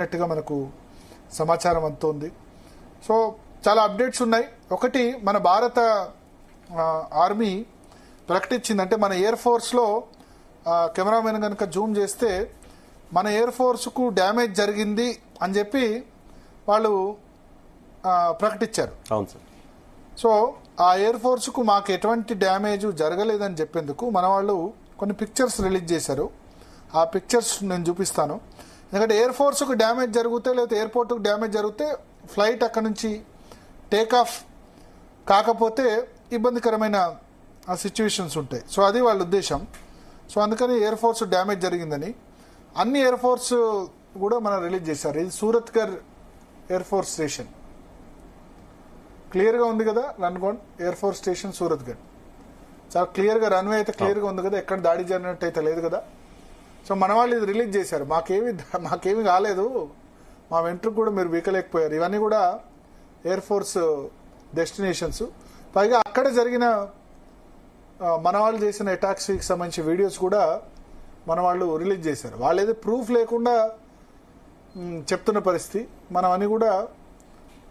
అన్నట్టుగా మనకు సమాచారం అందుతోంది. సో చాలా అప్డేట్స్ ఉన్నాయి. ఒకటి, మన భారత ఆర్మీ ప్రకటించింది, అంటే మన ఎయిర్ ఫోర్స్లో కెమెరామెన్ కనుక జూమ్ చేస్తే మన ఎయిర్ ఫోర్స్కు డ్యామేజ్ జరిగింది అని చెప్పి వాళ్ళు ప్రకటించారు. అవును సార్. సో ఆ ఎయిర్ ఫోర్స్కు మాకు ఎటువంటి డ్యామేజ్ జరగలేదని చెప్పేందుకు మన వాళ్ళు కొన్ని పిక్చర్స్ రిలీజ్ చేశారు. ఆ పిక్చర్స్ నేను చూపిస్తాను. ఎందుకంటే ఎయిర్ ఫోర్స్కు డ్యామేజ్ జరిగితే లేకపోతే ఎయిర్పోర్ట్కు డ్యామేజ్ జరిగితే ఫ్లైట్ అక్కడ నుంచి టేక్ ఆఫ్ కాకపోతే ఇబ్బందికరమైన సిచ్యువేషన్స్ ఉంటాయి. సో అది వాళ్ళ ఉద్దేశం. సో అందుకని ఎయిర్ ఫోర్స్ డ్యామేజ్ జరిగిందని అన్ని ఎయిర్ ఫోర్స్ కూడా మనం రిలీజ్ చేశారు. ఇది సూరత్గర్ ఎయిర్ ఫోర్స్ స్టేషన్, క్లియర్గా ఉంది కదా. రన్గోన్ ఎయిర్ ఫోర్స్ స్టేషన్ సూరత్గఢ్ చాలా క్లియర్గా, రన్వే అయితే క్లియర్గా ఉంది కదా, ఎక్కడ దాడి జరిగినట్టు అయితే లేదు కదా. సో మన వాళ్ళు ఇది రిలీజ్ చేశారు. మాకేమి కాలేదు, మా వెంట్రుకు కూడా మీరు వీకలేకపోయారు. ఇవన్నీ కూడా ఎయిర్ ఫోర్స్ డెస్టినేషన్స్. పైగా అక్కడ జరిగిన మన వాళ్ళు చేసిన అటాక్స్కి సంబంధించిన వీడియోస్ కూడా మన వాళ్ళు రిలీజ్ చేశారు. వాళ్ళు ఏదో ప్రూఫ్ లేకుండా చెప్తున్న పరిస్థితి, మనం అని కూడా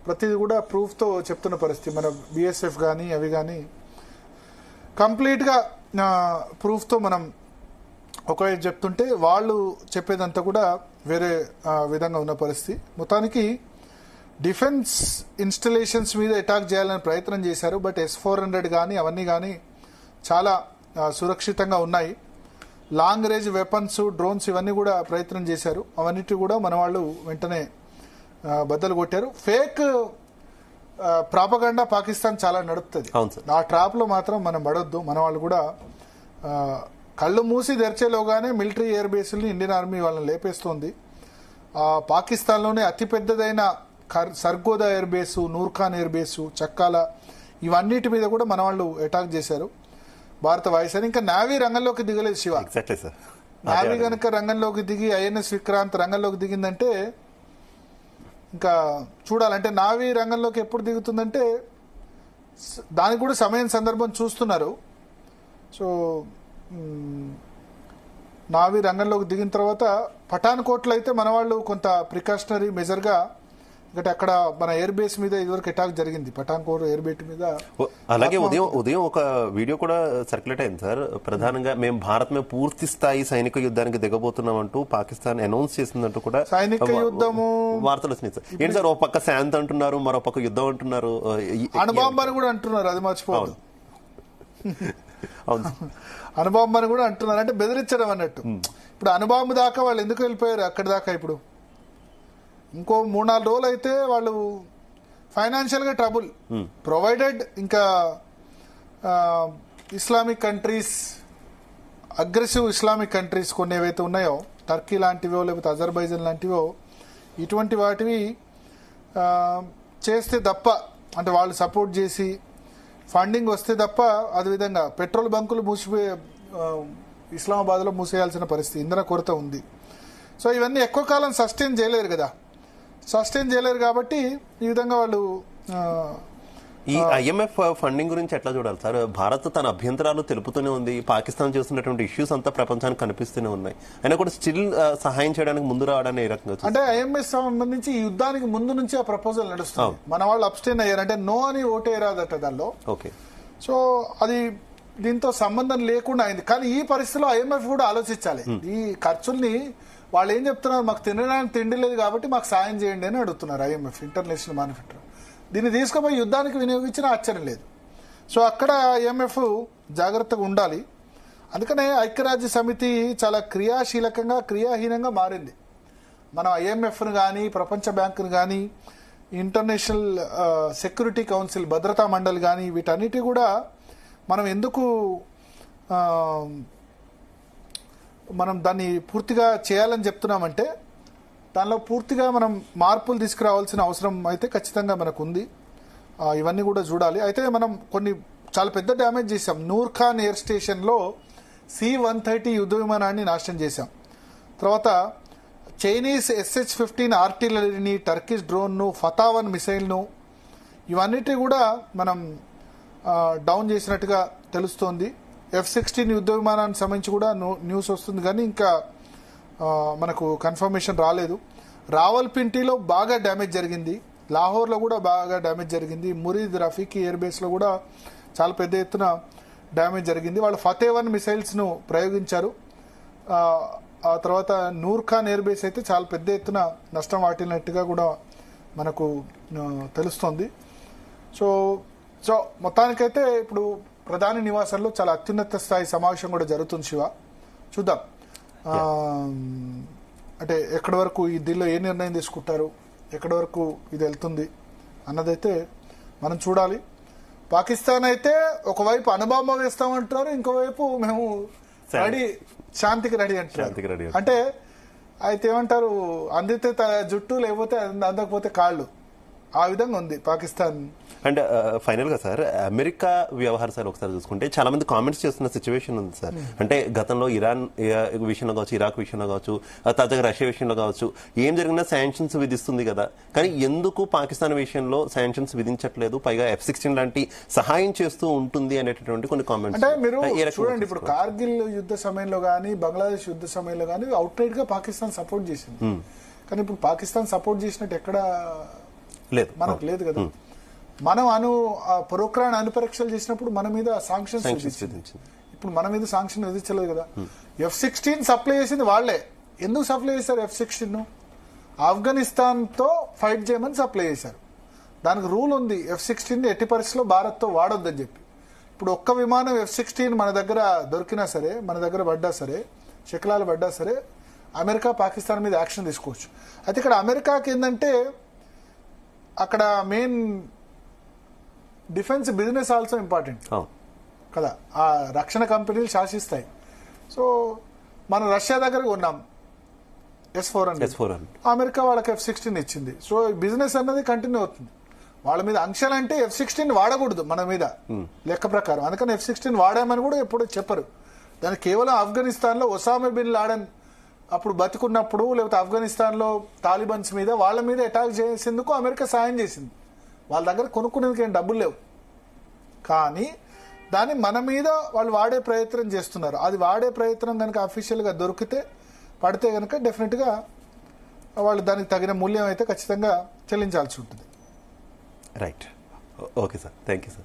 ప్రతిదీ కూడా ప్రూఫ్తో చెప్తున్న పరిస్థితి. మన బిఎస్ఎఫ్ కానీ అవి కానీ కంప్లీట్గా ప్రూఫ్తో మనం ఒకవైపు చెప్తుంటే వాళ్ళు చెప్పేదంతా కూడా వేరే విధంగా ఉన్న పరిస్థితి. మొత్తానికి డిఫెన్స్ ఇన్స్టలేషన్స్ మీద అటాక్ చేయాలని ప్రయత్నం చేశారు. బట్ S-400 కానీ అవన్నీ కానీ చాలా సురక్షితంగా ఉన్నాయి. లాంగ్ రేంజ్ వెపన్స్, డ్రోన్స్ ఇవన్నీ కూడా ప్రయత్నం చేశారు. అవన్నిటి కూడా మన వాళ్ళు వెంటనే బద్దలు కొట్టారు. ఫేక్ ప్రాపగండా పాకిస్తాన్ చాలా నడుపుతుంది. ఆ ట్రాప్లో మాత్రం మనం పడొద్దు. మన వాళ్ళు కూడా కళ్ళు మూసి తెరిచేలోగానే మిలిటరీ ఎయిర్ బేస్ని ఇండియన్ ఆర్మీ వాళ్ళని లేపేస్తోంది. పాకిస్తాన్లోనే అతిపెద్దదైన Sargodha air base, Nur Khan air base, Chaklala ఇవన్నిటి మీద కూడా మన వాళ్ళు అటాక్ చేశారు భారత వాయుసేన. ఇంకా నావీ రంగంలోకి దిగలేదు శివ. నావీ కనుక రంగంలోకి దిగి INS విక్రాంత్ రంగంలోకి దిగిందంటే ఇంకా చూడాలంటే నావీ రంగంలోకి ఎప్పుడు దిగుతుందంటే దానికి కూడా సమయం సందర్భం చూస్తున్నారు. సో నావీ రంగంలోకి దిగిన తర్వాత పఠాన్కోట్లో అయితే మన వాళ్ళు కొంత ప్రికాషనరీ మెజర్గా, ఎందుకంటే అక్కడ మన ఎయిర్ బేస్ మీద ఇదివరకు అటాక్ జరిగింది, పఠాన్కోట్ ఎయిర్ బేస్ మీద. అలాగే ఉదయం ఒక వీడియో కూడా సర్క్యులేట్ అయింది సార్. ప్రధానంగా మేము భారత్ మేము పూర్తి స్థాయి సైనిక యుద్ధానికి దిగబోతున్నామంటూ పాకిస్తాన్ అనౌన్స్ చేసిందంటూ కూడా సైనిక యుద్ధము వార్తలు వచ్చినాయి సార్. ఏంటి సార్, ఒక పక్క శాంతి అంటున్నారు, మరో పక్క యుద్ధం అంటున్నారు, అణుబాంబు అని కూడా అంటున్నారు. అది మర్చిపోవద్దు. అవును, అణుబాంబు అని కూడా అంటున్నారు, అంటే బెదిరించడం అన్నట్టు. ఇప్పుడు అణుబాంబు దాకా వాళ్ళు ఎందుకు వెళ్ళిపోయారు అక్కడి దాకా? ఇప్పుడు ఇంకో 3-4 రోజులు అయితే వాళ్ళు ఫైనాన్షియల్గా ట్రబుల్, ప్రొవైడెడ్ ఇంకా Islamic countries, aggressive Islamic countries కొన్ని ఏవైతే ఉన్నాయో, టర్కీ లాంటివో లేకపోతే అజర్బైజాన్ లాంటివో, ఇటువంటి వాటివి చేస్తే తప్ప, అంటే వాళ్ళు సపోర్ట్ చేసి ఫండింగ్ వస్తే తప్ప, అదేవిధంగా పెట్రోల్ బంకులు మూసిపోయే ఇస్లామాబాద్లో మూసేయాల్సిన పరిస్థితి, ఇంధన కొరత ఉంది. సో ఇవన్నీ ఎక్కువ కాలం సస్టైన్ చేయలేరు కదా, సస్టైన్ చేయలేరు కాబట్టి ఈ విధంగా వాళ్ళు. ఈ IMF ఫండింగ్ గురించి ఎట్లా చూడాలి సార్? భారత్ తన అభ్యంతరాలు తెలుపుతూనే ఉంది, పాకిస్తాన్ చేస్తున్నటువంటి ఇష్యూస్ అంతా ప్రపంచానికి కనిపిస్తూనే ఉన్నాయి, అయినా కూడా స్టిల్ సహాయం చేయడానికి ముందు రావడానికి ఏ రకంగా? అంటే IMF సంబంధించి ఈ యుద్ధానికి ముందు నుంచి ఆ ప్రపోజల్ నడుస్తుంది. మన వాళ్ళు అబ్స్టైన్ అయ్యారు, అంటే నో అని ఓటేరాదట దానిలో. ఓకే. సో అది దీంతో సంబంధం లేకుండా అయింది. కానీ ఈ పరిస్థితిలో IMF కూడా ఆలోచించాలి. ఈ ఖర్చుల్ని వాళ్ళు ఏం చెప్తున్నారు, మాకు తినడానికి తిండి లేదు కాబట్టి మాకు సాయం చేయండి అని అడుగుతున్నారు IMF, ఇంటర్నేషనల్ మానిఫెక్చర్. దీన్ని తీసుకుపోయి యుద్ధానికి వినియోగించిన ఆశ్చర్యం లేదు. సో అక్కడ IMF జాగ్రత్తగా ఉండాలి. అందుకనే ఐక్యరాజ్య సమితి చాలా క్రియాహీనంగా మారింది. మనం IMFను కానీ, ప్రపంచ బ్యాంకును కానీ, ఇంటర్నేషనల్ సెక్యూరిటీ కౌన్సిల్, భద్రతా మండలి కానీ, వీటన్నిటి కూడా మనం ఎందుకు మనం దాన్ని పూర్తిగా చేయాలని చెప్తున్నామంటే, దానిలో పూర్తిగా మనం మార్పులు తీసుకురావాల్సిన అవసరం అయితే ఖచ్చితంగా మనకు ఉంది. ఇవన్నీ కూడా చూడాలి. అయితే మనం కొన్ని చాలా పెద్ద డ్యామేజ్ చేసాం. నూర్ఖాన్ ఎయిర్ స్టేషన్లో C-130 యుద్ధ విమానాన్ని నాశనం చేశాం. తర్వాత చైనీస్ SH-15 ఆర్టిలరీని, టర్కిష్ డ్రోన్ను, ఫతా-1 మిసైల్ను, ఇవన్నిటి కూడా మనం డౌన్ చేసినట్టుగా తెలుస్తోంది. F-16 యుద్ధ విమానానికి సంబంధించి కూడా న్యూస్ వస్తుంది, కానీ ఇంకా మనకు కన్ఫర్మేషన్ రాలేదు. రావల్పిండిలో బాగా డ్యామేజ్ జరిగింది, లాహోర్లో కూడా బాగా డ్యామేజ్ జరిగింది, మురీద్ రఫీకి ఎయిర్ బేస్లో కూడా చాలా పెద్ద ఎత్తున డ్యామేజ్ జరిగింది. వాళ్ళు ఫతే-1 మిసైల్స్ను ప్రయోగించారు. ఆ తర్వాత నూర్ ఖాన్ ఎయిర్ బేస్ అయితే చాలా పెద్ద ఎత్తున నష్టం వాటిల్లినట్టుగా కూడా మనకు తెలుస్తోంది. సో సో మొత్తానికైతే ఇప్పుడు ప్రధాని నివాసంలో చాలా అత్యున్నత స్థాయి సమావేశం కూడా జరుగుతుంది. శివ, చూద్దాం అంటే ఎక్కడి వరకు ఈ దీనిలో ఏ నిర్ణయం తీసుకుంటారు, ఎక్కడి వరకు ఇది వెళ్తుంది అన్నదైతే మనం చూడాలి. పాకిస్తాన్ అయితే ఒకవైపు అణుబాంబ వేస్తామంటున్నారు, ఇంకోవైపు మేము రెడీ, శాంతికి రెడీ అంటారు. అంటే అయితే ఏమంటారు, అందితే జుట్టు లేకపోతే అందకపోతే కాళ్ళు, ఆ విధంగా ఉంది పాకిస్తాన్. అండ్ ఫైనల్ గా సార్, అమెరికా వ్యవహారాలు ఒకసారి చూసుకుంటే చాలా మంది కామెంట్స్ చేస్తున్న సిచ్యువేషన్ ఉంది సార్. అంటే గతంలో ఇరాన్ విషయంలో కావచ్చు, ఇరాక్ విషయంలో కావచ్చు, తాజాగా రష్యా విషయంలో కావచ్చు, ఏం జరిగినా శాంక్షన్స్ విధిస్తుంది కదా, కానీ ఎందుకు పాకిస్తాన్ విషయంలో శాంక్షన్స్ విధించట్లేదు, పైగా F-16 లాంటి సహాయం చేస్తూ ఉంటుంది అనేటటువంటి కొన్ని కామెంట్స్. అంటే మీరు చూడండి, ఇప్పుడు కార్గిల్ యుద్ధ సమయంలో కానీ, బంగ్లాదేశ్ యుద్ధ సమయంలో కానీ అవుట్ రైట్ గా పాకిస్తాన్ సపోర్ట్ చేసింది. కానీ ఇప్పుడు పాకిస్తాన్ సపోర్ట్ చేసినట్టు ఎక్కడ లేదు, మనకు లేదు కదా. మనం పొక్రాన్ అణుపరీక్షలు చేసినప్పుడు మన మీద సాంక్షన్స్ విధించింది. ఇప్పుడు మన మీద సాంక్షన్ విధించలేదు కదా. F-16 సప్లై చేసింది వాళ్లే. ఎందుకు సప్లై చేశారు F-16? ఆఫ్ఘనిస్తాన్ తో ఫైట్ చేయమని సప్లై చేశారు. దానికి రూల్ ఉంది, F-16 ఎట్టి పరిస్థితిలో భారత్ తో వాడొద్దని చెప్పి. ఇప్పుడు ఒక్క విమానం F-16 మన దగ్గర దొరికినా సరే, మన దగ్గర పడ్డా సరే, శకలాలు పడ్డా సరే, అమెరికా పాకిస్తాన్ మీద యాక్షన్ తీసుకోవచ్చు. అయితే ఇక్కడ అమెరికాకి ఏంటంటే అక్కడ main defence business also important కదా. ఆ రక్షణ కంపెనీలు శాసిస్తాయి. సో మనం రష్యా దగ్గర కొన్నాం S-400, అమెరికా వాళ్ళకి F-16 ఇచ్చింది. సో బిజినెస్ అన్నది కంటిన్యూ అవుతుంది. వాళ్ళ మీద ఆంక్షలు అంటే F-16 వాడకూడదు మన మీద లెక్క ప్రకారం. అందుకని F-16 వాడామని కూడా ఎప్పుడు చెప్పరు. దానికి కేవలం ఆఫ్ఘనిస్తాన్ లో ఒసామా బిన్ లాడెన్ అప్పుడు బతుకున్నప్పుడు, లేకపోతే ఆఫ్ఘనిస్తాన్ లో తాలిబాన్స్ మీద వాళ్ళ మీద అటాక్ చేసేందుకు అమెరికా సాయం చేసింది. వాళ్ళ దగ్గర కొనుక్కునేందుకు ఏం డబ్బులు లేవు, కానీ దాన్ని మన మీద వాళ్ళు వాడే ప్రయత్నం చేస్తున్నారు. అది వాడే ప్రయత్నం కనుక అఫీషియల్ గా దొరికితే పడితే కనుక డెఫినెట్ గా వాళ్ళు దానికి తగిన మూల్యం అయితే ఖచ్చితంగా చెల్లించాల్సి ఉంటుంది. Right, okay sir, thank you sir.